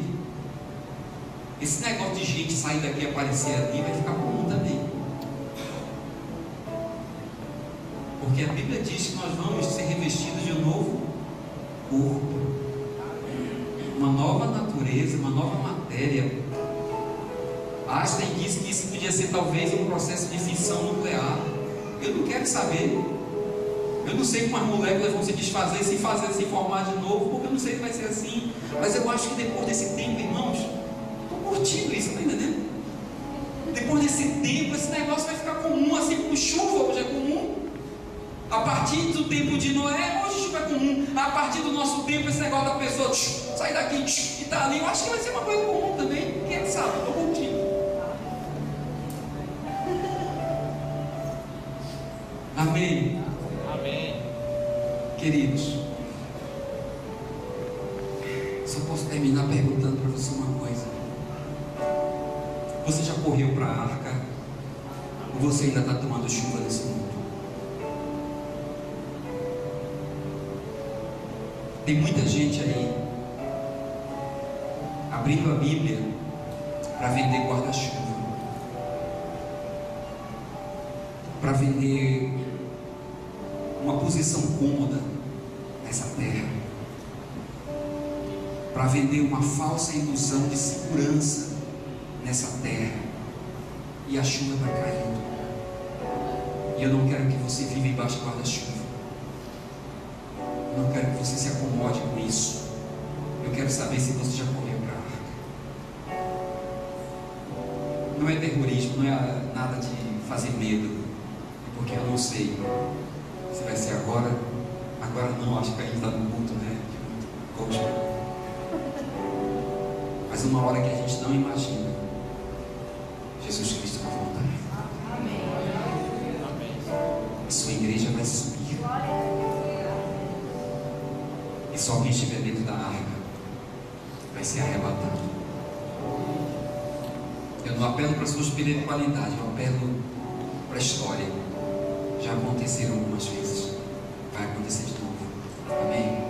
esse negócio de gente sair daqui e aparecer ali vai ficar comum também. Porque a Bíblia diz que nós vamos ser revestidos de um novo corpo, uma nova natureza, uma nova matéria. Einstein disse que isso podia ser talvez um processo de fissão nuclear. Eu não quero saber. Eu não sei como as moléculas vão se desfazer, se fazer, se formar de novo, porque eu não sei se vai ser assim. Mas eu acho que depois desse tempo, irmãos, estou curtindo isso, está entendendo? Depois desse tempo, esse negócio vai ficar comum, assim como chuva hoje é comum. A partir do tempo de Noé, hoje chuva é comum. A partir do nosso tempo, esse negócio da pessoa sai daqui e está ali, eu acho que vai ser uma coisa comum também. Quem sabe? Estou curtindo. Amém. Queridos, só posso terminar perguntando para você uma coisa: você já correu para a arca? Ou você ainda está tomando chuva nesse mundo? Tem muita gente aí abrindo a Bíblia para vender guarda-chuva, para vender uma posição cômoda nessa terra. para vender uma falsa ilusão de segurança nessa terra, e a chuva está caindo, e eu não quero que você viva embaixo do guarda-chuva. Eu não quero que você se acomode com isso. Eu quero saber se você já correu para a arca. Não é terrorismo, não é nada de fazer medo, porque eu não sei se vai ser agora. Agora não, acho que a gente está no culto, né? Mas uma hora que a gente não imagina, Jesus Cristo vai voltar. Amém. E sua igreja vai subir. E só quem estiver dentro da arca vai ser arrebatado. Eu não apelo para a sua espiritualidade, eu apelo para a história. Já aconteceram algumas vezes, vai acontecer de novo. Amém?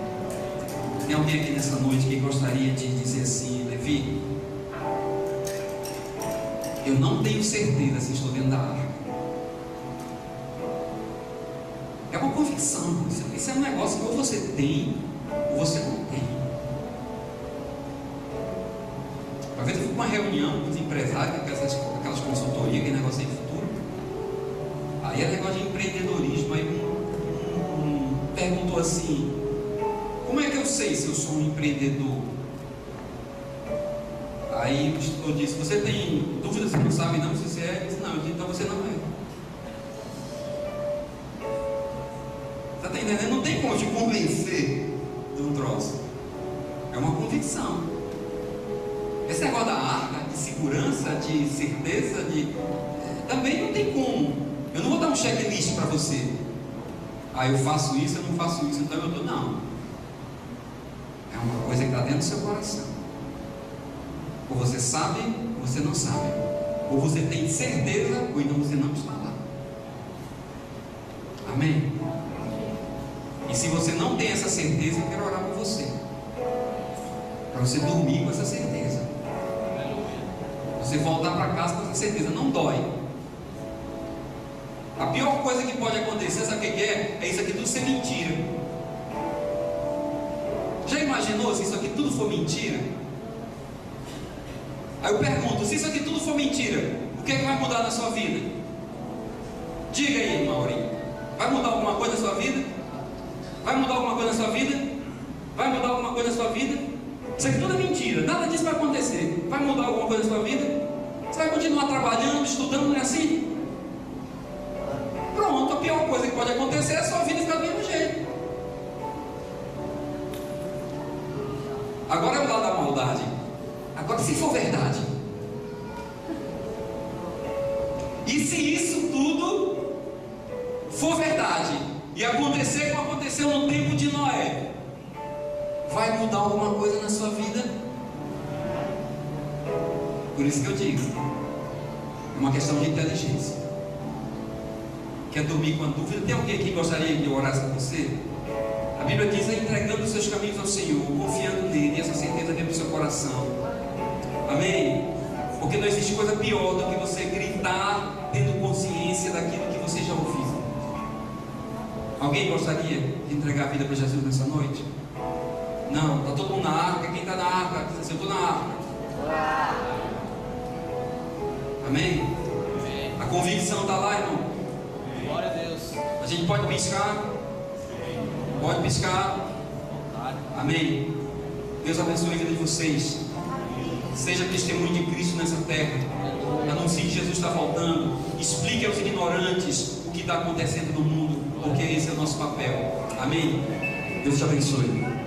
Tem alguém aqui nessa noite que gostaria de dizer assim: Levi, eu não tenho certeza se estou dentro da arca. É uma convicção. Isso é um negócio que ou você tem ou você não tem. Uma vez eu fui para uma reunião com os empresários, aquelas consultorias, aquele negócio aí futuro. Aí era negócio de empreendedorismo. Aí perguntou assim: como é que eu sei se eu sou um empreendedor? Aí o instrutor disse: você tem dúvida, você não sabe não se você é? Eu disse: não. Eu disse: então você não é. Você está entendendo? Não tem como te convencer de um troço. É uma convicção. Esse negócio da arca, de segurança, de certeza, também não tem como. Eu não vou dar um checklist para você. Eu faço isso, eu não faço isso, então eu dou. Não. É uma coisa que está dentro do seu coração. Ou você sabe, ou você não sabe. Ou você tem certeza, ou então você não está lá. Amém? E se você não tem essa certeza, eu quero orar por você, para você dormir com essa certeza. Você voltar para casa com essa certeza. Não dói. A pior coisa que pode acontecer, sabe o que é? É isso aqui tudo ser mentira. Já imaginou se isso aqui tudo for mentira? Aí eu pergunto: se isso aqui tudo for mentira, o que é que vai mudar na sua vida? Diga aí, Maurinho. Vai mudar alguma coisa na sua vida? Vai mudar alguma coisa na sua vida? Vai mudar alguma coisa na sua vida? Isso aqui tudo é mentira, nada disso vai acontecer. Vai mudar alguma coisa na sua vida? Você vai continuar trabalhando, estudando, não é assim? Pronto, a pior coisa que pode acontecer é a sua vida ficar do mesmo jeito. Agora é o lado da maldade. Agora, se for verdade, e se isso tudo for verdade e acontecer como aconteceu no tempo de Noé, vai mudar alguma coisa na sua vida? Por isso que eu digo, é uma questão de inteligência. Quer dormir com a dúvida? Tem alguém que gostaria que eu orasse com você? A Bíblia diz: entregando os seus caminhos ao Senhor, confiando nele, e essa certeza dentro do seu coração. Amém? Porque não existe coisa pior do que você gritar tendo consciência daquilo que você já ouviu. Alguém gostaria de entregar a vida para Jesus nessa noite? Não, está todo mundo na arca. Quem está na arca? Eu estou na arca. Amém? A convicção está lá, irmão. Glória a Deus. A gente pode piscar. Pode piscar. Amém. Deus abençoe a vida de vocês. Seja testemunho de Cristo nessa terra. Anuncie que Jesus está voltando. Explique aos ignorantes o que está acontecendo no mundo, porque esse é o nosso papel. Amém. Deus te abençoe.